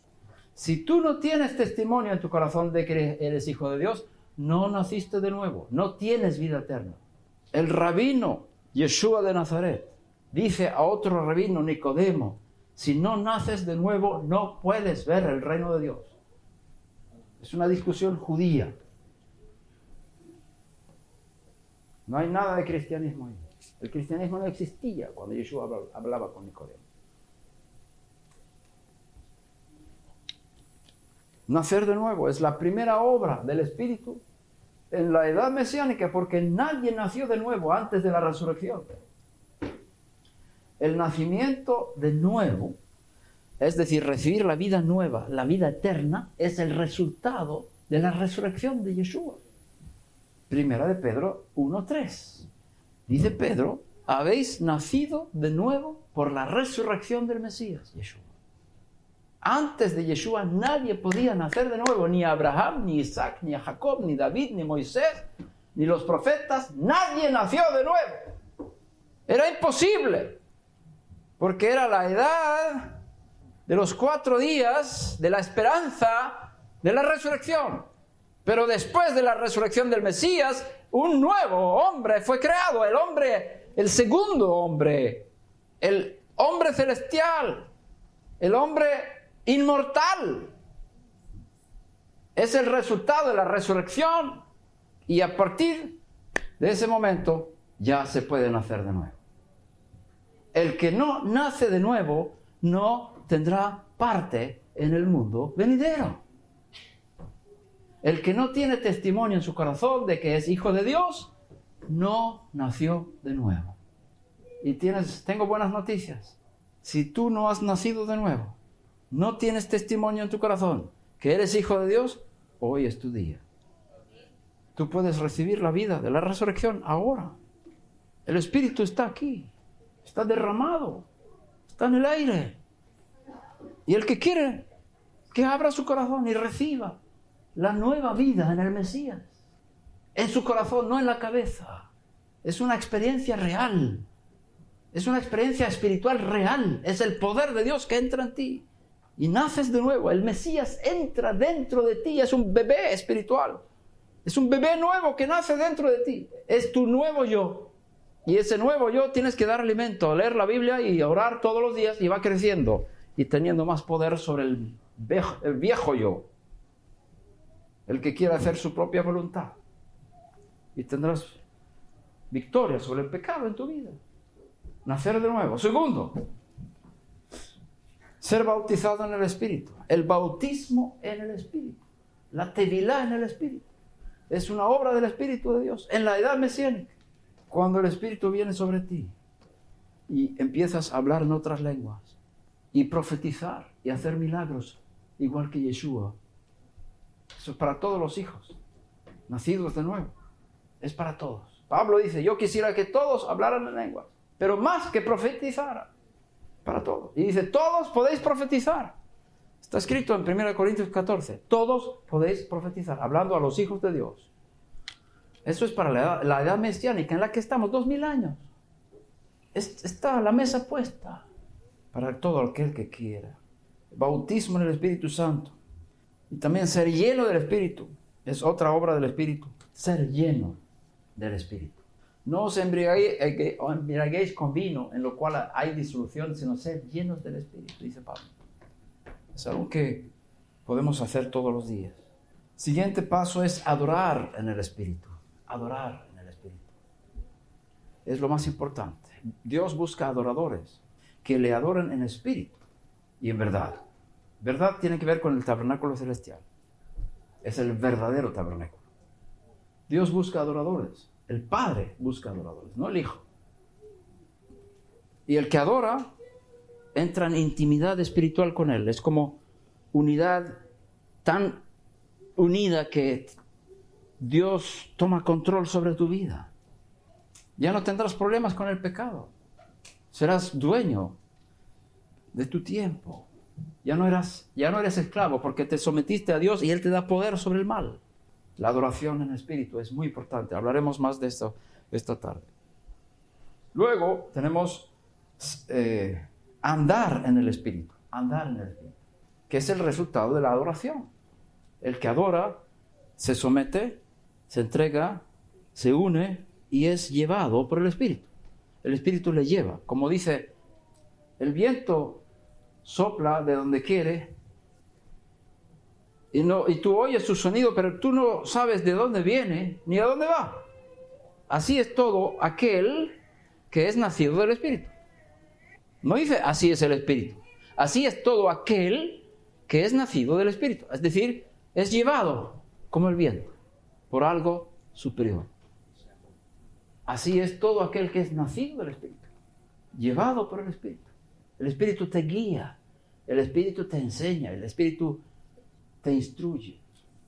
Si tú no tienes testimonio en tu corazón de que eres hijo de Dios, no naciste de nuevo, no tienes vida eterna. El rabino Yeshua de Nazaret dice a otro rabino, Nicodemo, si no naces de nuevo, no puedes ver el reino de Dios. Es una discusión judía. No hay nada de cristianismo ahí. El cristianismo no existía cuando Yeshua hablaba con Nicodemo. Nacer de nuevo es la primera obra del Espíritu en la edad mesiánica, porque nadie nació de nuevo antes de la resurrección. El nacimiento de nuevo, es decir, recibir la vida nueva, la vida eterna, es el resultado de la resurrección de Yeshua. Primera de Pedro 1:3. Dice Pedro, habéis nacido de nuevo por la resurrección del Mesías, Yeshua. Antes de Yeshua nadie podía nacer de nuevo, ni Abraham, ni Isaac, ni Jacob, ni David, ni Moisés, ni los profetas. Nadie nació de nuevo. Era imposible, porque era la edad de los 4 días de la esperanza de la resurrección. Pero después de la resurrección del Mesías, un nuevo hombre fue creado, el segundo hombre, el hombre celestial, el hombre inmortal. Es el resultado de la resurrección y a partir de ese momento ya se puede nacer de nuevo. El que no nace de nuevo no tendrá parte en el mundo venidero. El que no tiene testimonio en su corazón de que es hijo de Dios no nació de nuevo. Y tengo buenas noticias. Si tú no has nacido de nuevo, no tienes testimonio en tu corazón que eres hijo de Dios, hoy es tu día. Tú puedes recibir la vida de la resurrección ahora. El Espíritu está aquí, está derramado, está en el aire. Y el que quiere, que abra su corazón y reciba la nueva vida en el Mesías. En su corazón, no en la cabeza. Es una experiencia real. Es una experiencia espiritual real. Es el poder de Dios que entra en ti. Y naces de nuevo. El Mesías entra dentro de ti. Es un bebé espiritual. Es un bebé nuevo que nace dentro de ti. Es tu nuevo yo. Y ese nuevo yo tienes que dar alimento, leer la Biblia y orar todos los días, y va creciendo y teniendo más poder sobre el viejo yo. El que quiera hacer su propia voluntad. Y tendrás victoria sobre el pecado en tu vida. Nacer de nuevo. Segundo, ser bautizado en el Espíritu. El bautismo en el Espíritu. La tevilá en el Espíritu. Es una obra del Espíritu de Dios. En la edad mesiánica, cuando el Espíritu viene sobre ti y empiezas a hablar en otras lenguas y profetizar y hacer milagros, igual que Yeshua. Eso es para todos los hijos, nacidos de nuevo. Es para todos. Pablo dice, yo quisiera que todos hablaran en lenguas, pero más que profetizaran. Para todos. Y dice, todos podéis profetizar. Está escrito en 1 Corintios 14. Todos podéis profetizar, hablando a los hijos de Dios. Eso es para la edad mesiánica en la que estamos, 2000 años. Está la mesa puesta para todo aquel que quiera. Bautismo en el Espíritu Santo. Y también ser lleno del Espíritu. Es otra obra del Espíritu. Ser lleno del Espíritu. No os embriaguéis con vino, en lo cual hay disolución, sino ser llenos del Espíritu, dice Pablo. Es algo que podemos hacer todos los días. Siguiente paso es adorar en el Espíritu. Adorar en el Espíritu. Es lo más importante. Dios busca adoradores que le adoren en espíritu y en verdad. Verdad tiene que ver con el tabernáculo celestial. Es el verdadero tabernáculo. Dios busca adoradores. El Padre busca adoradores, no el Hijo. Y el que adora entra en intimidad espiritual con Él. Es como unidad tan unida que Dios toma control sobre tu vida. Ya no tendrás problemas con el pecado. Serás dueño de tu tiempo. Ya no eres esclavo porque te sometiste a Dios y Él te da poder sobre el mal. La adoración en espíritu es muy importante. Hablaremos más de esto esta tarde. Luego tenemos andar en el espíritu. Andar en el espíritu. Que es el resultado de la adoración. El que adora se somete, se entrega, se une y es llevado por el espíritu. El espíritu le lleva. Como dice, el viento sopla de donde quiere y tú oyes su sonido, pero tú no sabes de dónde viene ni a dónde va. Así es todo aquel que es nacido del Espíritu. No dice así es el Espíritu. Así es todo aquel que es nacido del Espíritu. Es decir, es llevado como el viento por algo superior. Así es todo aquel que es nacido del Espíritu, llevado por el Espíritu. El Espíritu te guía, el Espíritu te enseña, el Espíritu te instruye.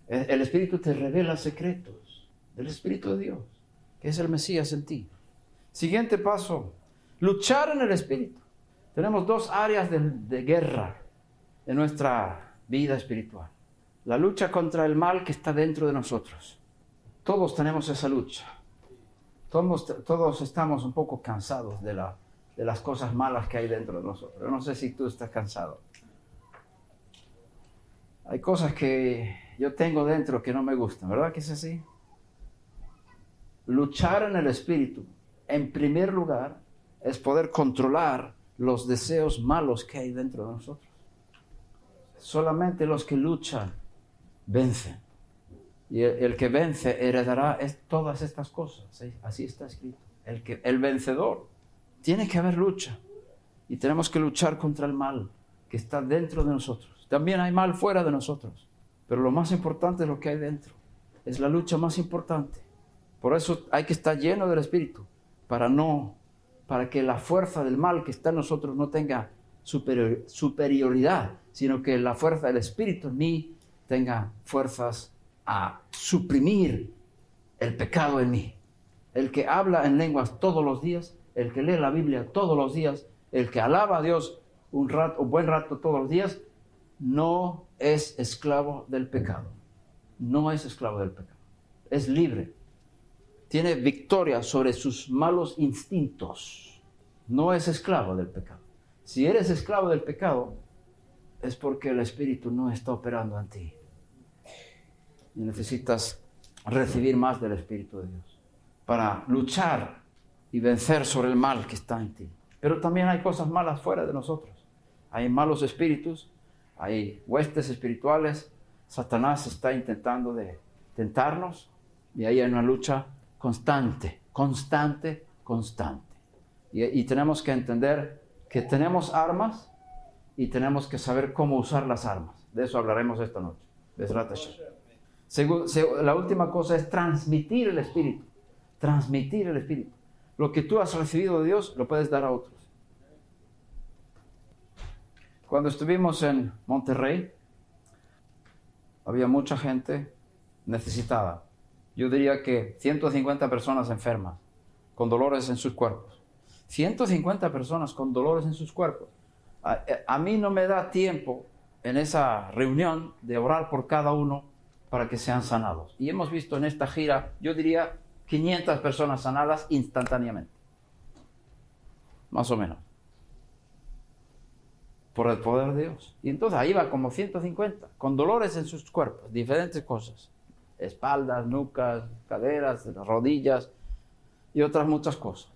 El Espíritu te revela secretos del Espíritu de Dios, que es el Mesías en ti. Siguiente paso, luchar en el Espíritu. Tenemos dos áreas de guerra en nuestra vida espiritual. La lucha contra el mal que está dentro de nosotros. Todos tenemos esa lucha. Todos estamos un poco cansados de las cosas malas que hay dentro de nosotros. Yo no sé si tú estás cansado. Hay cosas que yo tengo dentro que no me gustan, ¿verdad que es así? Luchar en el Espíritu, en primer lugar, es poder controlar los deseos malos que hay dentro de nosotros. Solamente los que luchan vencen. Y el que vence heredará todas estas cosas. ¿Sí? Así está escrito. El vencedor. Tiene que haber lucha. Y tenemos que luchar contra el mal que está dentro de nosotros. También hay mal fuera de nosotros. Pero lo más importante es lo que hay dentro. Es la lucha más importante Por eso hay que estar lleno del Espíritu, para que la fuerza del mal que está en nosotros no tenga superioridad, sino que la fuerza del Espíritu en mí tenga fuerzas a suprimir el pecado en mí. El que habla en lenguas todos los días, el que lee la Biblia todos los días, el que alaba a Dios un buen rato todos los días, no es esclavo del pecado. No es esclavo del pecado. Es libre. Tiene victoria sobre sus malos instintos. No es esclavo del pecado. Si eres esclavo del pecado, es porque el Espíritu no está operando en ti. Y necesitas recibir más del Espíritu de Dios para luchar y vencer sobre el mal que está en ti. Pero también hay cosas malas fuera de nosotros. Hay malos espíritus, hay huestes espirituales. Satanás está intentando de tentarnos y ahí hay una lucha constante. Y tenemos que entender que tenemos armas y tenemos que saber cómo usar las armas. De eso hablaremos esta noche. La última cosa es transmitir el Espíritu. Transmitir el Espíritu. Lo que tú has recibido de Dios lo puedes dar a otros. Cuando estuvimos en Monterrey, había mucha gente necesitada. Yo diría que 150 personas enfermas, con dolores en sus cuerpos. 150 personas con dolores en sus cuerpos. A mí no me da tiempo en esa reunión de orar por cada uno para que sean sanados. Y hemos visto en esta gira, yo diría, 500 personas sanadas instantáneamente. Más o menos. Por el poder de Dios. Y entonces ahí va como 150, con dolores en sus cuerpos, diferentes cosas. Espaldas, nucas, caderas, rodillas y otras muchas cosas.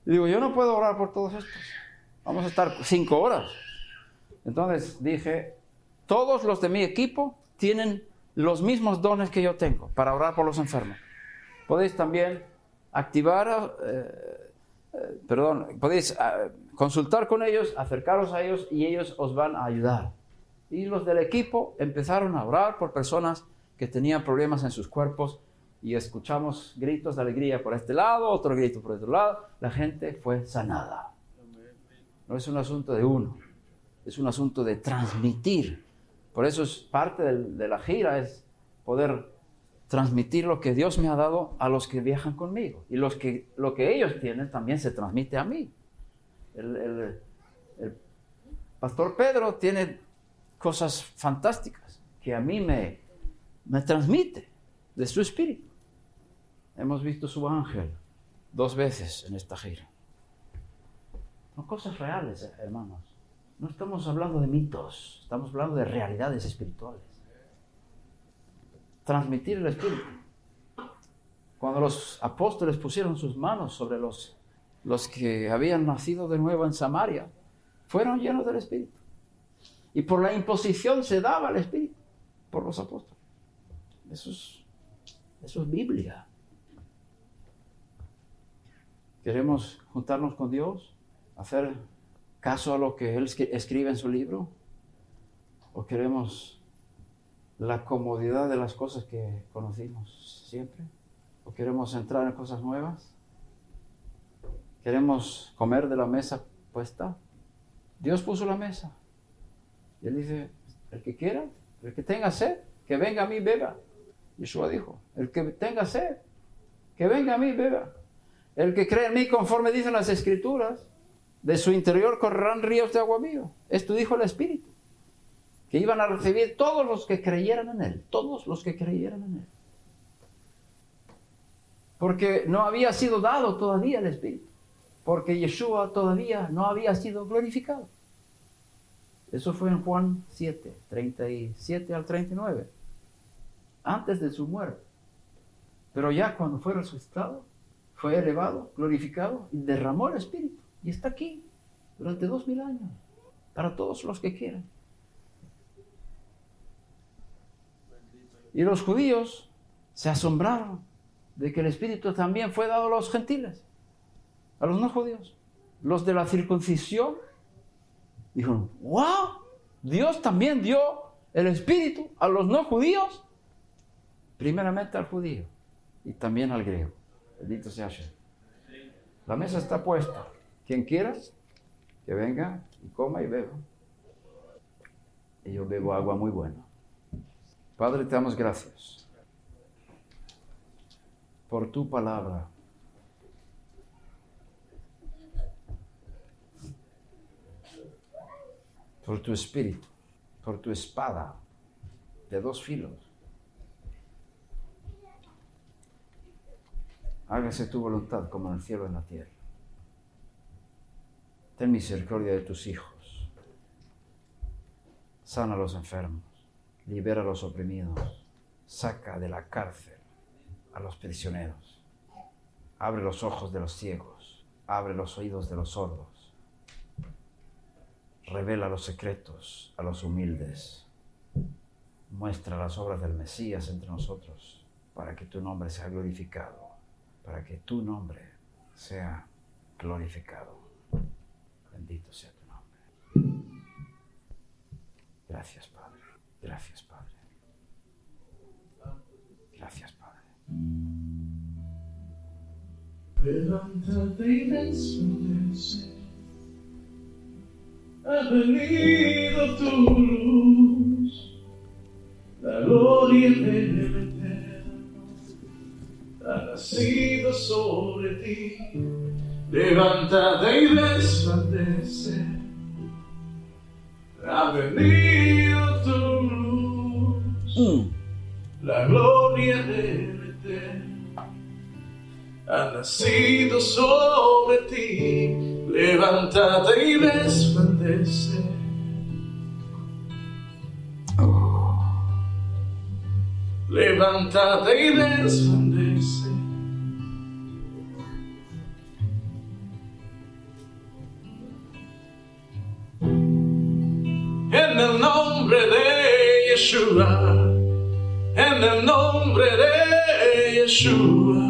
Y digo, yo no puedo orar por todos estos. Vamos a estar 5 horas. Entonces dije, todos los de mi equipo tienen los mismos dones que yo tengo para orar por los enfermos. Podéis también podéis consultar con ellos, acercaros a ellos y ellos os van a ayudar. Y los del equipo empezaron a orar por personas que tenían problemas en sus cuerpos y escuchamos gritos de alegría por este lado, otro grito por otro lado. La gente fue sanada. No es un asunto de uno, es un asunto de transmitir. Por eso es parte de la gira, es poder transmitir lo que Dios me ha dado a los que viajan conmigo. Y lo que ellos tienen también se transmite a mí. El pastor Pedro tiene cosas fantásticas que a mí me transmite de su espíritu. Hemos visto su ángel 2 veces en esta gira. Son cosas reales, hermanos. No estamos hablando de mitos, estamos hablando de realidades espirituales. Transmitir el Espíritu. Cuando los apóstoles pusieron sus manos sobre los que habían nacido de nuevo en Samaria, fueron llenos del Espíritu. Y por la imposición se daba el Espíritu por los apóstoles. Eso es Biblia. ¿Queremos juntarnos con Dios? ¿Hacer caso a lo que Él escribe en su libro? ¿O queremos la comodidad de las cosas que conocimos siempre? ¿O queremos entrar en cosas nuevas? ¿Queremos comer de la mesa puesta? Dios puso la mesa. Y Él dice, el que quiera, el que tenga sed, que venga a mí beba. Yeshua dijo, el que tenga sed, que venga a mí beba. El que cree en mí, conforme dicen las Escrituras, de su interior correrán ríos de agua viva. Esto dijo el Espíritu. Que iban a recibir todos los que creyeran en Él. Todos los que creyeran en Él. Porque no había sido dado todavía el Espíritu. Porque Yeshua todavía no había sido glorificado. Eso fue en Juan 7, 37 al 39. Antes de su muerte. Pero ya cuando fue resucitado, fue elevado, glorificado y derramó el Espíritu. Y está aquí durante 2000 años. Para todos los que quieran. Y los judíos se asombraron de que el Espíritu también fue dado a los gentiles, a los no judíos. Los de la circuncisión dijeron, ¡wow! Dios también dio el Espíritu a los no judíos. Primeramente al judío y también al griego. Bendito sea Hashem. La mesa está puesta. Quien quiera, que venga y coma y beba. Y yo bebo agua muy buena. Padre, te damos gracias por tu palabra. Por tu espíritu, por tu espada de 2 filos. Hágase tu voluntad como en el cielo y en la tierra. Ten misericordia de tus hijos. Sana a los enfermos. Libera a los oprimidos. Saca de la cárcel a los prisioneros. Abre los ojos de los ciegos. Abre los oídos de los sordos. Revela los secretos a los humildes. Muestra las obras del Mesías entre nosotros para que tu nombre sea glorificado. Para que tu nombre sea glorificado. Bendito sea tu nombre. Gracias, Padre. Gracias, Padre. Gracias, Padre. Levántate y resplandece. Ha venido tu luz, la gloria del Eterno ha nacido sobre ti. Levántate y resplandece. Ha venido tu luz, la gloria del Eterno ha nacido sobre ti. Levántate y resplandece. Levántate y resplandece. En el nombre de Yeshua, en el nombre de Yeshua,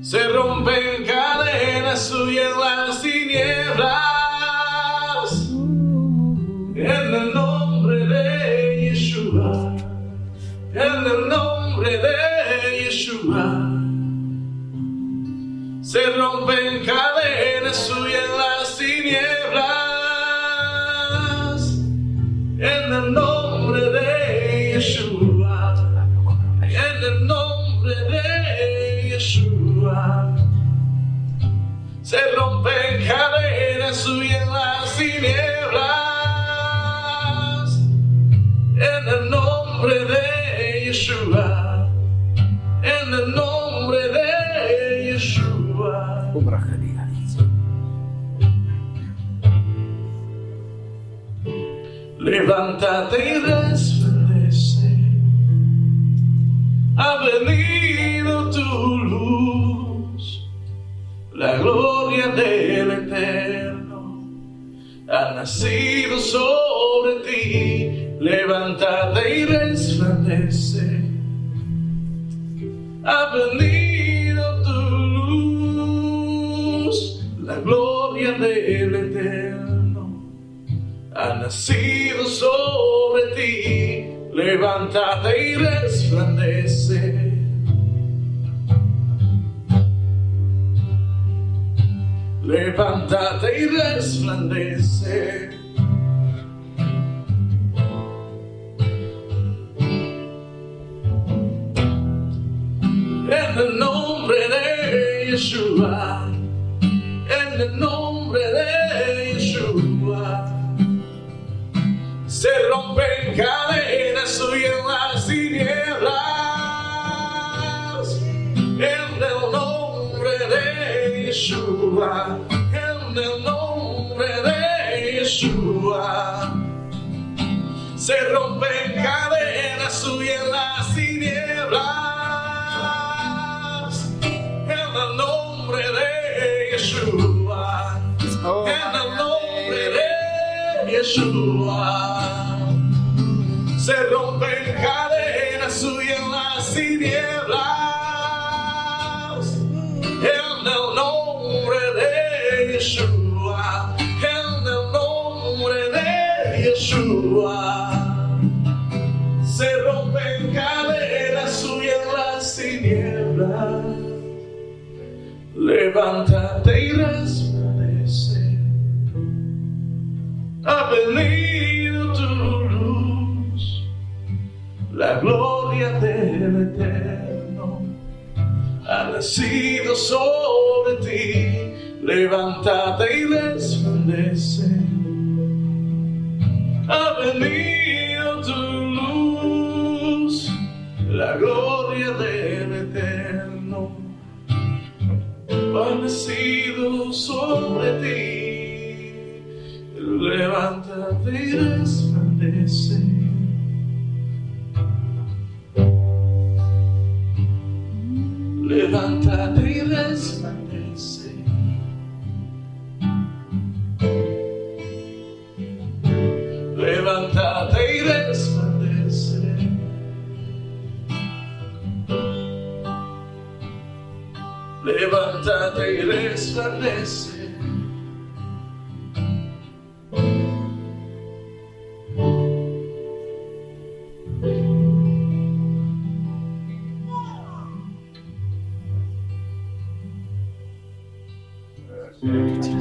se rompen cadenas, huyen las tinieblas. En el nombre de Yeshua, en el nombre de Yeshua, se rompen cadenas, huyen las tinieblas. En el nombre de Yeshua, en el nombre de Yeshua, se rompen cadenas, huyen las tinieblas. En el nombre de Yeshua, en el nombre de Yeshua. Levántate y resplandece. Ha venido tu luz, la gloria del Eterno ha nacido sobre ti. Levántate y resplandece. Ha venido tu luz, la gloria del Eterno ha nacido sobre ti. Levántate y resplandece. Levántate y resplandece. En el nombre de Yeshua, en el nombre de Yeshua, se rompen cadenas, huyen las tinieblas. En el nombre de Yeshua, en el nombre de Yeshua, se rompen cadenas, huyen las tinieblas. En el nombre de Yeshua, en el nombre de Yeshua, se rompen cadenas, huyen las tinieblas. En el nombre de Yeshua, en el nombre de Yeshua, se rompen cadenas, huyen las tinieblas. levántate y resplandece. Ha venido tu luz, la gloria del Eterno ha nacido sobre ti. Levántate y resplandece. Ha venido tu luz, la gloria del Eterno ha nacido sobre ti. Levántate y resplandece. Levántate y resplandece. Levántate y resplandece. Levántate y resplandece. Gracias.